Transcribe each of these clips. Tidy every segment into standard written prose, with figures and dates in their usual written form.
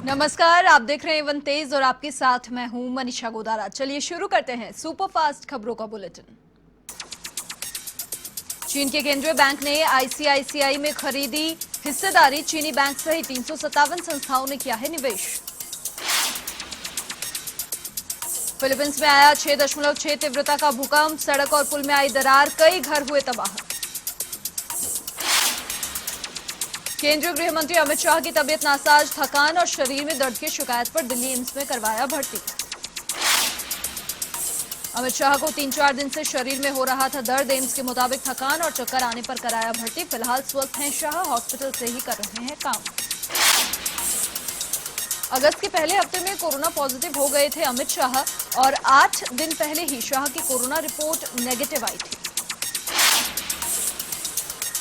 नमस्कार, आप देख रहे हैं वन तेज और आपके साथ मैं हूं मनीषा गोदारा। चलिए शुरू करते हैं सुपरफास्ट खबरों का बुलेटिन। चीन के केंद्रीय बैंक ने आईसीआईसीआई में खरीदी हिस्सेदारी। चीनी बैंक सहित 357 संस्थाओं ने किया है निवेश। फिलीपींस में आया 6.6 तीव्रता का भूकंप। सड़क और पुल में आई दरार, कई घर हुए तबाह। केंद्रीय गृह मंत्री अमित शाह की तबीयत नासाज, थकान और शरीर में दर्द की शिकायत पर दिल्ली एम्स में करवाया भर्ती। अमित शाह को 3-4 दिन से शरीर में हो रहा था दर्द। एम्स के मुताबिक थकान और चक्कर आने पर कराया भर्ती। फिलहाल स्वस्थ हैं शाह, हॉस्पिटल से ही कर रहे हैं काम। अगस्त के पहले हफ्ते में कोरोना पॉजिटिव हो गए थे अमित शाह और 8 दिन पहले ही शाह की कोरोना रिपोर्ट नेगेटिव आई थी।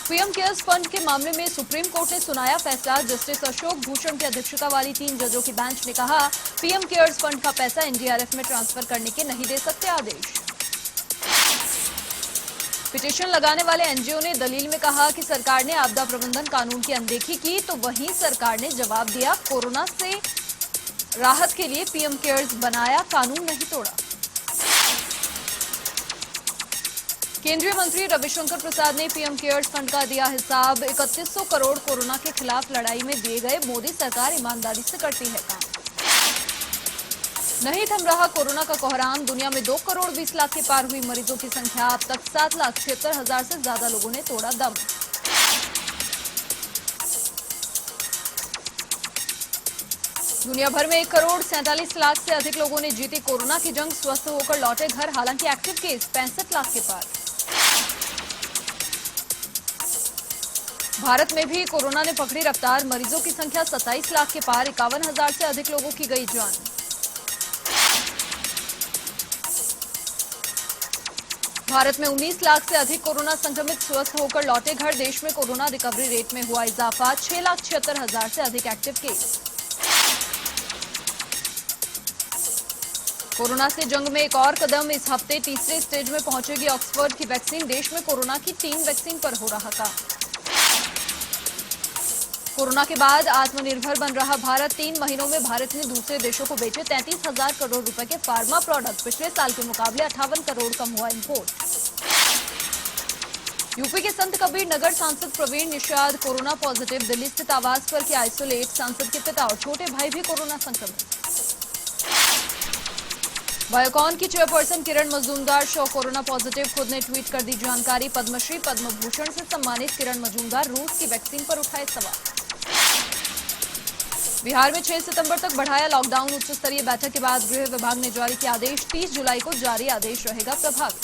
पीएम केयर्स फंड के मामले में सुप्रीम कोर्ट ने सुनाया फैसला। जस्टिस अशोक भूषण की अध्यक्षता वाली 3 जजों की बेंच ने कहा, पीएम केयर्स फंड का पैसा एनडीआरएफ में ट्रांसफर करने के नहीं दे सकते आदेश। पिटीशन लगाने वाले एनजीओ ने दलील में कहा कि सरकार ने आपदा प्रबंधन कानून की अनदेखी की, तो वहीं सरकार ने जवाब दिया, कोरोना से राहत के लिए पीएम केयर्स बनाया, कानून नहीं तोड़ा। केंद्रीय मंत्री रविशंकर प्रसाद ने पीएम केयर्स फंड का दिया हिसाब। 3100 करोड़ कोरोना के खिलाफ लड़ाई में दिए गए। मोदी सरकार ईमानदारी से करती है काम। नहीं थम रहा कोरोना का कोहराम। दुनिया में 2 करोड़ 20 लाख के पार हुई मरीजों की संख्या। अब तक 7,76,000 से ज्यादा लोगों ने तोड़ा दम। दुनिया भर में 1 करोड़ 47 लाख से अधिक लोगों ने जीती कोरोना की जंग। स्वस्थ होकर लौटे घर। हालांकि एक्टिव केस 65 लाख के पार। भारत में भी कोरोना ने पकड़ी रफ्तार। मरीजों की संख्या 27 लाख के पार। 51,000 से अधिक लोगों की गई जान। भारत में 19 लाख से अधिक कोरोना संक्रमित स्वस्थ होकर लौटे घर। देश में कोरोना रिकवरी रेट में हुआ इजाफा। 6,76,000 से अधिक एक्टिव केस। कोरोना से जंग में एक और कदम। इस हफ्ते तीसरे स्टेज में पहुंचेगी ऑक्सफोर्ड की वैक्सीन। देश में कोरोना की 3 वैक्सीन पर हो रहा काम। कोरोना के बाद आत्मनिर्भर बन रहा भारत। 3 महीनों में भारत ने दूसरे देशों को बेचे 33,000 करोड़ रुपए के फार्मा प्रोडक्ट। पिछले साल के मुकाबले 58 करोड़ कम हुआ इंपोर्ट। यूपी के संत कबीर नगर सांसद प्रवीण निषाद कोरोना पॉजिटिव। दिल्ली स्थित आवास पर किया आइसोलेट। सांसद के पिता और छोटे भाई भी कोरोना संक्रमित। बायोकॉन की चेयरपर्सन किरण मजूमदार शो कोरोना पॉजिटिव। खुद ने ट्वीट कर दी जानकारी। पद्मश्री पद्म भूषण से सम्मानित किरण मजूमदार रूस की वैक्सीन पर उठाए सवाल। बिहार में 6 सितंबर तक बढ़ाया लॉकडाउन। उच्च स्तरीय बैठक के बाद गृह विभाग ने जारी किया आदेश। 30 जुलाई को जारी आदेश रहेगा प्रभावी।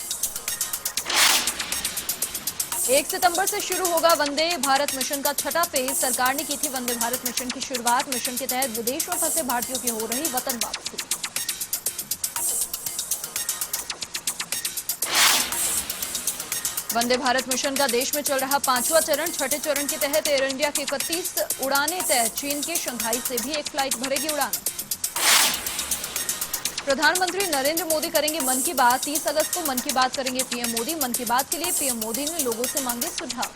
1 सितंबर से शुरू होगा वंदे भारत मिशन का 6ठा फेज। सरकार ने की थी वंदे भारत मिशन की शुरुआत। मिशन के तहत विदेश में फंसे भारतीयों की हो रही वतन वापसी। वंदे भारत मिशन का देश में चल रहा 5वां चरण। 6ठे चरण के तहत एयर इंडिया की 31 उड़ानें तय। चीन के शंघाई से भी एक फ्लाइट भरेगी उड़ान। प्रधानमंत्री नरेंद्र मोदी करेंगे मन की बात। 30 अगस्त को मन की बात करेंगे पीएम मोदी। मन की बात के लिए पीएम मोदी ने लोगों से मांगे सुझाव।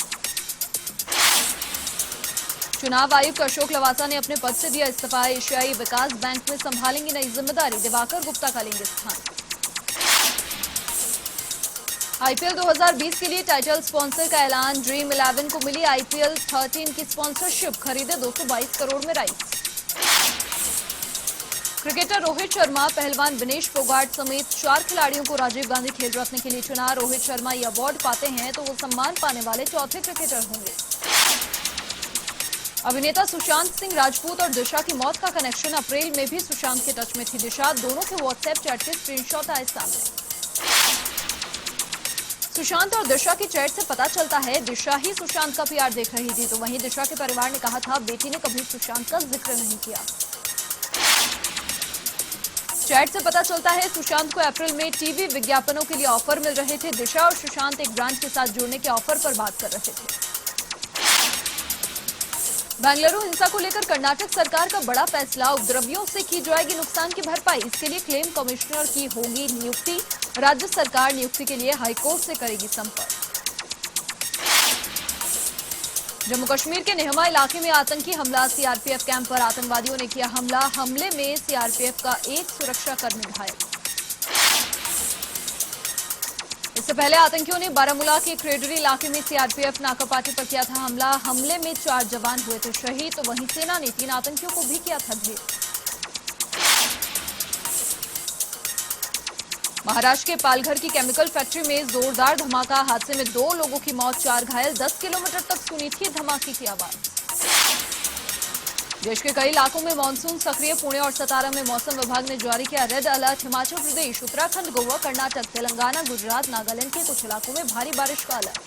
चुनाव आयुक्त अशोक लवासा ने अपने पद से दिया इस्तीफा। एशियाई विकास बैंक में संभालेंगे नई जिम्मेदारी। दिवाकर गुप्ता का लेंगे स्थान। आईपीएल 2020 के लिए टाइटल स्पॉन्सर का ऐलान। ड्रीम 11 को मिली आईपीएल 13 की स्पॉन्सरशिप। खरीदे 222 करोड़ में राइट्स। क्रिकेटर रोहित शर्मा, पहलवान विनेश फोगाट समेत 4 खिलाड़ियों को राजीव गांधी खेल रत्न के लिए चुना। रोहित शर्मा ये अवार्ड पाते हैं तो वो सम्मान पाने वाले 4थे क्रिकेटर होंगे। अभिनेता सुशांत सिंह राजपूत और दिशा की मौत का कनेक्शन। अप्रैल में भी सुशांत के टच में थी दिशा। दोनों के व्हाट्सएप चैट के स्क्रीनशॉट आए सामने। सुशांत और दिशा की चैट से पता चलता है दिशा ही सुशांत का पीआर देख रही थी, तो वहीं दिशा के परिवार ने कहा था बेटी ने कभी सुशांत का जिक्र नहीं किया। चैट से पता चलता है सुशांत को अप्रैल में टीवी विज्ञापनों के लिए ऑफर मिल रहे थे। दिशा और सुशांत एक ब्रांड के साथ जुड़ने के ऑफर पर बात कर रहे थे। बेंगलुरु हिंसा को लेकर कर्नाटक सरकार का बड़ा फैसला। उपद्रवियों से की जाएगी नुकसान की भरपाई। इसके लिए क्लेम कमिश्नर की होगी नियुक्ति। राज्य सरकार नियुक्ति के लिए हाईकोर्ट से करेगी संपर्क। जम्मू कश्मीर के निहमा इलाके में आतंकी हमला, सीआरपीएफ कैंप पर आतंकवादियों ने किया हमला। हमले में सीआरपीएफ का एक सुरक्षाकर्मी घायल। इससे पहले आतंकियों ने बारामूला के क्रेडरी इलाके में सीआरपीएफ नाकापाटी पर किया था हमला। हमले में 4 जवान हुए थे शहीद, तो वहीं सेना ने 3 आतंकियों को भी किया था ढेर। महाराष्ट्र के पालघर की केमिकल फैक्ट्री में जोरदार धमाका, हादसे में 2 लोगों की मौत, 4 घायल। 10 किलोमीटर तक सुनी थी धमाके की आवाज। देश के कई इलाकों में मानसून सक्रिय, पुणे और सतारा में मौसम विभाग ने जारी किया रेड अलर्ट। हिमाचल प्रदेश, उत्तराखंड, गोवा, कर्नाटक, तेलंगाना, गुजरात, नागालैंड के कुछ इलाकों में भारी बारिश का अलर्ट।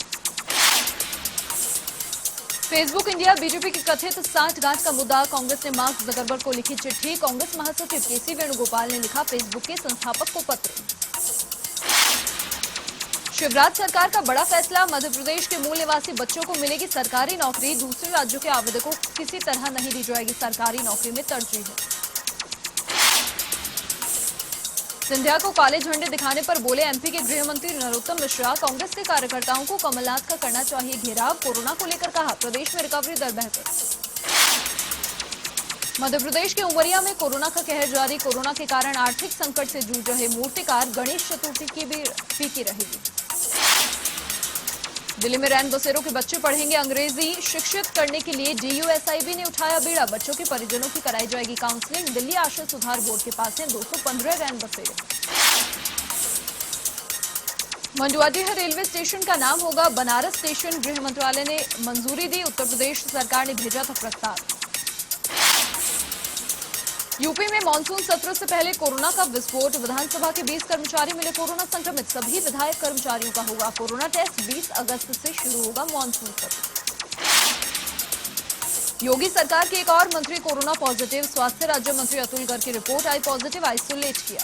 फेसबुक इंडिया बीजेपी की कथित सांठगांठ का मुद्दा, कांग्रेस ने मार्क जकरबर्ग को लिखी चिट्ठी। कांग्रेस महासचिव केसी वेणुगोपाल ने लिखा फेसबुक के संस्थापक को पत्र। शिवराज सरकार का बड़ा फैसला, मध्य प्रदेश के मूल निवासी बच्चों को मिलेगी सरकारी नौकरी। दूसरे राज्यों के आवेदकों को किसी तरह नहीं दी जाएगी सरकारी नौकरी में तरजीह। सिंधिया को काले झंडे दिखाने पर बोले एमपी के गृह मंत्री नरोत्तम मिश्रा। कांग्रेस के कार्यकर्ताओं को कमलनाथ का करना चाहिए घेराव। कोरोना को लेकर कहा प्रदेश में रिकवरी दर बेहतर। मध्य प्रदेश के उमरिया में कोरोना का कहर जारी। कोरोना के कारण आर्थिक संकट से जूझ रहे मूर्तिकार, गणेश चतुर्थी की भी फीकी रहेगी। दिल्ली में रैन बसेरों के बच्चे पढ़ेंगे अंग्रेजी। शिक्षित करने के लिए डीयूएसआईबी ने उठाया बीड़ा। बच्चों के परिजनों की कराई जाएगी काउंसलिंग। दिल्ली आश्रय सुधार बोर्ड के पास हैं 215 रैन बसेरे। मंडुआडीह रेलवे स्टेशन का नाम होगा बनारस स्टेशन। गृह मंत्रालय ने मंजूरी दी। उत्तर प्रदेश सरकार ने भेजा था प्रस्ताव। यूपी में मानसून सत्र से पहले कोरोना का विस्फोट। विधानसभा के 20 कर्मचारी मिले कोरोना संक्रमित। सभी विधायक कर्मचारियों का होगा कोरोना टेस्ट। 20 अगस्त से शुरू होगा मानसून सत्र। योगी सरकार के एक और मंत्री कोरोना पॉजिटिव। स्वास्थ्य राज्य मंत्री अतुल गर्ग की रिपोर्ट आई पॉजिटिव, आइसोलेट किया।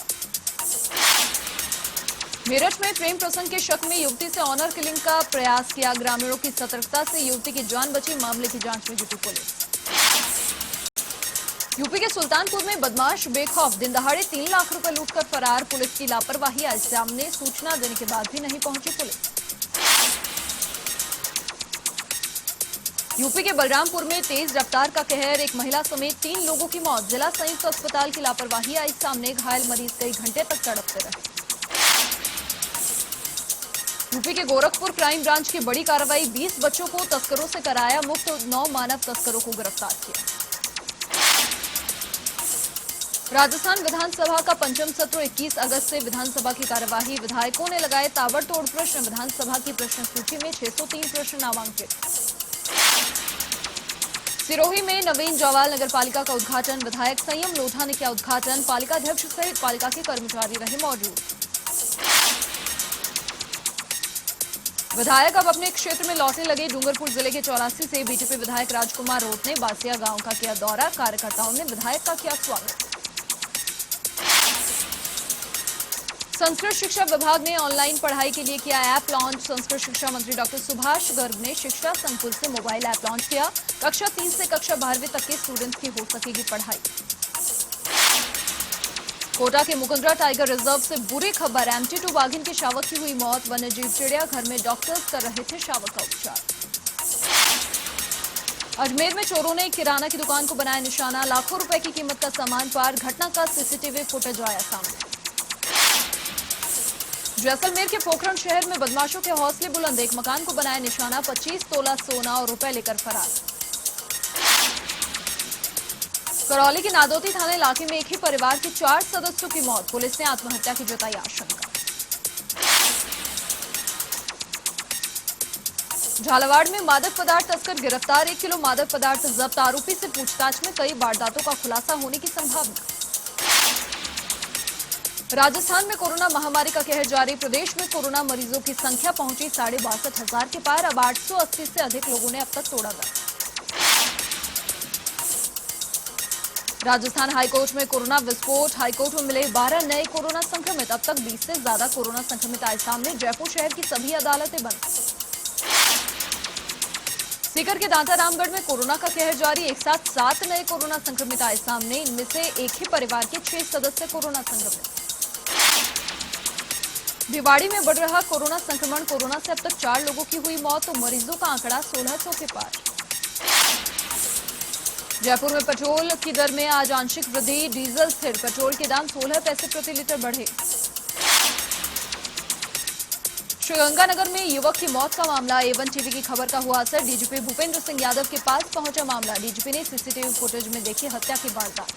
मेरठ में प्रेम प्रसंग के शक में युवती से ऑनर किलिंग का प्रयास किया। ग्रामीणों की सतर्कता से युवती की जान बची। मामले की जांच में जुटी पुलिस। यूपी के सुल्तानपुर में बदमाश बेखौफ दिन दहाड़े 3 लाख रुपए लूटकर फरार। पुलिस की लापरवाही आज सामने, सूचना देने के बाद भी नहीं पहुंची पुलिस। यूपी के बलरामपुर में तेज रफ्तार का कहर। एक महिला समेत 3 लोगों की मौत। जिला संयुक्त अस्पताल की लापरवाही आई सामने। घायल मरीज कई घंटे तक तड़पते रहे। यूपी के गोरखपुर क्राइम ब्रांच की बड़ी कार्रवाई। 20 बच्चों को तस्करों से कराया मुक्त। 9 मानव तस्करों को गिरफ्तार किया। राजस्थान विधानसभा का पंचम सत्र 21 अगस्त से विधानसभा की कार्यवाही। विधायकों ने लगाए ताबड़तोड़ प्रश्न। विधानसभा की प्रश्न सूची में 603 प्रश्न नामांकित। सिरोही में नवीन जवाल नगर पालिका का उद्घाटन। विधायक संयम लोढ़ा ने किया उद्घाटन। पालिका अध्यक्ष सहित पालिका के कर्मचारी रहे मौजूद। विधायक अब अपने क्षेत्र में लौटने लगे। डूंगरपुर जिले के 84 से बीजेपी विधायक राजकुमार रोट ने बासिया गांव का किया दौरा। कार्यकर्ताओं ने विधायक का किया स्वागत। संस्कृत शिक्षा विभाग ने ऑनलाइन पढ़ाई के लिए किया ऐप लॉन्च। संस्कृत शिक्षा मंत्री डॉक्टर सुभाष गर्ग ने शिक्षा संकुल से मोबाइल ऐप लॉन्च किया। कक्षा 3 से कक्षा 12वीं तक के स्टूडेंट्स की हो सकेगी पढ़ाई। कोटा के मुकुंदरा टाइगर रिजर्व से बुरी खबर। MT2 बाघिन के शावक की हुई मौत। वन्यजीव चिड़ियाघर में डॉक्टर्स कर रहे थे शावक का उपचार। अजमेर में चोरों ने एक किराना की दुकान को बनाया निशाना। लाखों रुपए की कीमत का सामान पार। घटना का सीसीटीवी फुटेज आया सामने। जैसलमेर के पोखरण शहर में बदमाशों के हौसले बुलंद। एक मकान को बनाया निशाना। 25 तोला सोना और रुपए लेकर फरार। करौली के नादौती थाना इलाके में एक ही परिवार के 4 सदस्यों की मौत। पुलिस ने आत्महत्या की जताई आशंका। झालावाड़ में मादक पदार्थ तस्कर गिरफ्तार। 1 किलो मादक पदार्थ जब्त। आरोपी से पूछताछ में कई वारदातों का खुलासा होने की संभावना। राजस्थान में कोरोना महामारी का कहर जारी। प्रदेश में कोरोना मरीजों की संख्या पहुंची 62,500 के पार। अब 880 से अधिक लोगों ने अब तक तोड़ा दर। राजस्थान हाईकोर्ट में कोरोना विस्फोट। हाईकोर्ट में मिले 12 नए कोरोना संक्रमित। अब तक 20 से ज्यादा कोरोना संक्रमित आए सामने। जयपुर शहर की सभी अदालतें बंद। सीकर के दांता रामगढ़ में कोरोना का कहर जारी। एक साथ 7 नए कोरोना संक्रमित आए सामने। इनमें से एक ही परिवार के 6 सदस्य कोरोना संक्रमित। भिवाड़ी में बढ़ रहा कोरोना संक्रमण। कोरोना से अब तक 4 लोगों की हुई मौत। तो मरीजों का आंकड़ा 1600 के पार। जयपुर में पेट्रोल की दर में आज आंशिक वृद्धि, डीजल स्थिर, पेट्रोल के दाम 16 पैसे प्रति लीटर बढ़े। श्रीगंगानगर में युवक की मौत का मामला, A1 टीवी की खबर का हुआ असर, डीजीपी भूपेंद्र सिंह यादव के पास पहुंचा मामला, डीजीपी ने सीसीटीवी फुटेज में देखी हत्या की वारदात।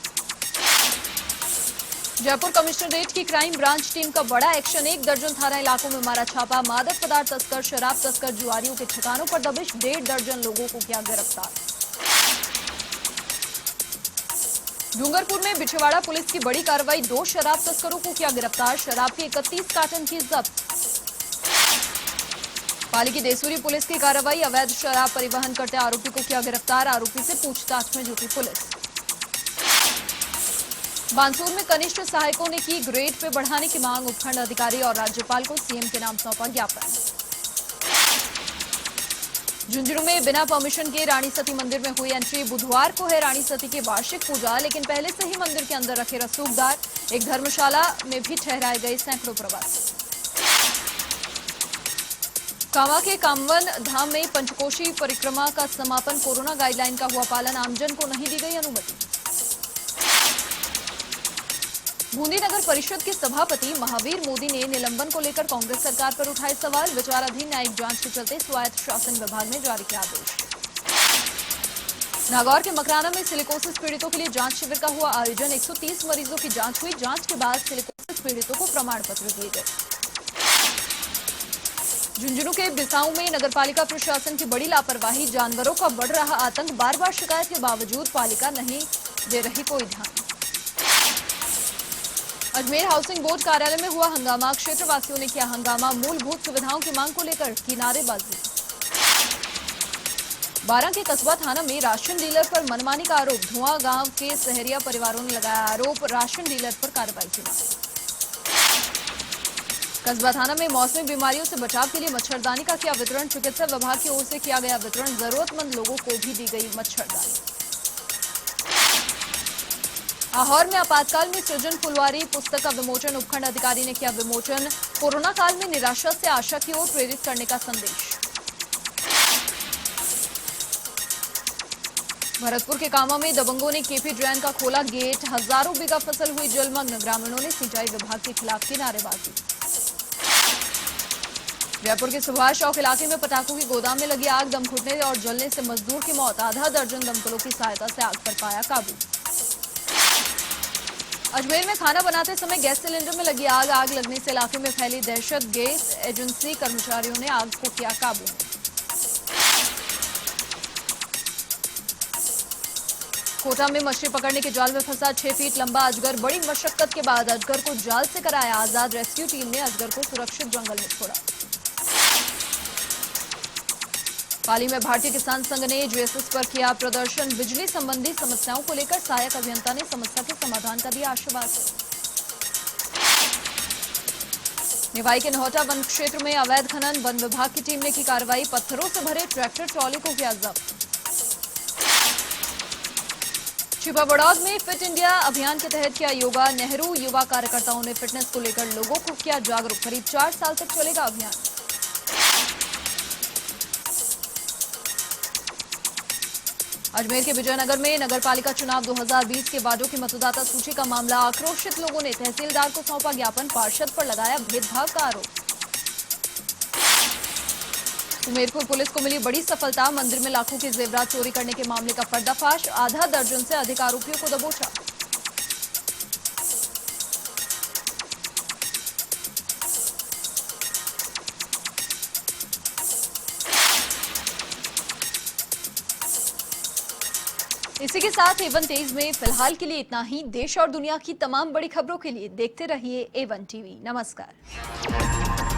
जयपुर कमिश्नरेट की क्राइम ब्रांच टीम का बड़ा एक्शन, 1 दर्जन थाना इलाकों में मारा छापा, मादक पदार्थ तस्कर, शराब तस्कर, जुआरियों के ठिकानों पर दबिश, 1.5 दर्जन लोगों को किया गिरफ्तार। डूंगरपुर में बिछवाड़ा पुलिस की बड़ी कार्रवाई, 2 शराब तस्करों को किया गिरफ्तार, शराब के 31 कार्टन की जब्त। पाली की देसूरी पुलिस की कार्रवाई, अवैध शराब परिवहन करते आरोपी को किया गिरफ्तार, आरोपी से पूछताछ में जुटी पुलिस। बानसूर में कनिष्ठ सहायकों ने की ग्रेड पे बढ़ाने की मांग, उपखंड अधिकारी और राज्यपाल को सीएम के नाम सौंपा ज्ञापन। झुंझुनू में बिना परमिशन के रानी सती मंदिर में हुई एंट्री, बुधवार को है रानी सती की वार्षिक पूजा, लेकिन पहले से ही मंदिर के अंदर रखे रसूखदार, एक धर्मशाला में भी ठहराए गए सैकड़ों प्रवासी। कांवा के कामवन धाम में पंचकोशी परिक्रमा का समापन, कोरोना गाइडलाइन का हुआ पालन, आमजन को नहीं दी गई अनुमति। बूंदी नगर परिषद के सभापति महावीर मोदी ने निलंबन को लेकर कांग्रेस सरकार पर उठाए सवाल, विचाराधीन न्यायिक जांच के चलते स्वायत्त शासन विभाग ने जारी किया आदेश। नागौर के मकराना में सिलिकोसिस पीड़ितों के लिए जांच शिविर का हुआ आयोजन, 130 मरीजों की जांच हुई, जांच के बाद सिलिकोसिस पीड़ितों को प्रमाण पत्र दिए गए। झुंझुनू के बिसाऊ में नगरपालिका प्रशासन की बड़ी लापरवाही, जानवरों का बढ़ रहा आतंक, बार बार शिकायत के बावजूद पालिका नहीं दे रही कोई ध्यान। अजमेर हाउसिंग बोर्ड कार्यालय में हुआ हंगामा, क्षेत्रवासियों ने किया हंगामा, मूलभूत सुविधाओं की मांग को लेकर की नारेबाजी। बारां के कस्बा थाना में राशन डीलर पर मनमानी का आरोप, धुआं गांव के सहरिया परिवारों ने लगाया आरोप, राशन डीलर पर कार्रवाई की मांग। कस्बा थाना में मौसमी बीमारियों से बचाव के लिए मच्छरदानी का किया वितरण, चिकित्सा विभाग की ओर से किया गया वितरण, जरूरतमंद लोगों को भी दी गई मच्छरदानी। आहोर में आपातकाल में सृजन फुलवारी पुस्तक का विमोचन, उपखंड अधिकारी ने किया विमोचन, कोरोना काल में निराशा से आशा की ओर प्रेरित करने का संदेश। भरतपुर के कामा में दबंगों ने केपी ड्रेन का खोला गेट, हजारों बीघा फसल हुई जलमग्न, ग्रामीणों ने सिंचाई विभाग के खिलाफ की नारेबाजी। जयपुर के सुभाष चौक इलाके में पटाखों की गोदाम में लगी आग, दम घुटने और जलने से मजदूर की मौत, आधा दर्जन दमकलों की सहायता से आग पर पाया काबू। अजमेर में खाना बनाते समय गैस सिलेंडर में लगी आग, आग लगने से इलाके में फैली दहशत, गैस एजेंसी कर्मचारियों ने आग को किया काबू। कोटा में मछली पकड़ने के जाल में फंसा 6 फीट लंबा अजगर, बड़ी मशक्कत के बाद अजगर को जाल से कराया आजाद, रेस्क्यू टीम ने अजगर को सुरक्षित जंगल में छोड़ा। पाली में भारतीय किसान संघ ने जीएसएस पर किया प्रदर्शन, बिजली संबंधी समस्याओं को लेकर सहायक अभियंता ने समस्या के समाधान का दिया आश्वासन। निवाई के नौहटा वन क्षेत्र में अवैध खनन, वन विभाग की टीम ने की कार्रवाई, पत्थरों से भरे ट्रैक्टर ट्रॉली को किया जब्त। छिपा बड़ौद में फिट इंडिया अभियान के तहत किया योगा, नेहरू युवा कार्यकर्ताओं ने फिटनेस को लेकर लोगों को किया जागरूक, करीब 4 साल तक चलेगा अभियान। अजमेर के विजयनगर में नगरपालिका चुनाव 2020 के वार्डों की मतदाता सूची का मामला, आक्रोशित लोगों ने तहसीलदार को सौंपा ज्ञापन, पार्षद पर लगाया भेदभाव का आरोप। सुमेरपुर पुलिस को मिली बड़ी सफलता, मंदिर में लाखों की जेवरात चोरी करने के मामले का पर्दाफाश, आधा दर्जन से अधिक आरोपियों को दबोचा। इसी के साथ A1 तेज में फिलहाल के लिए इतना ही। देश और दुनिया की तमाम बड़ी खबरों के लिए देखते रहिए A1 टीवी। नमस्कार।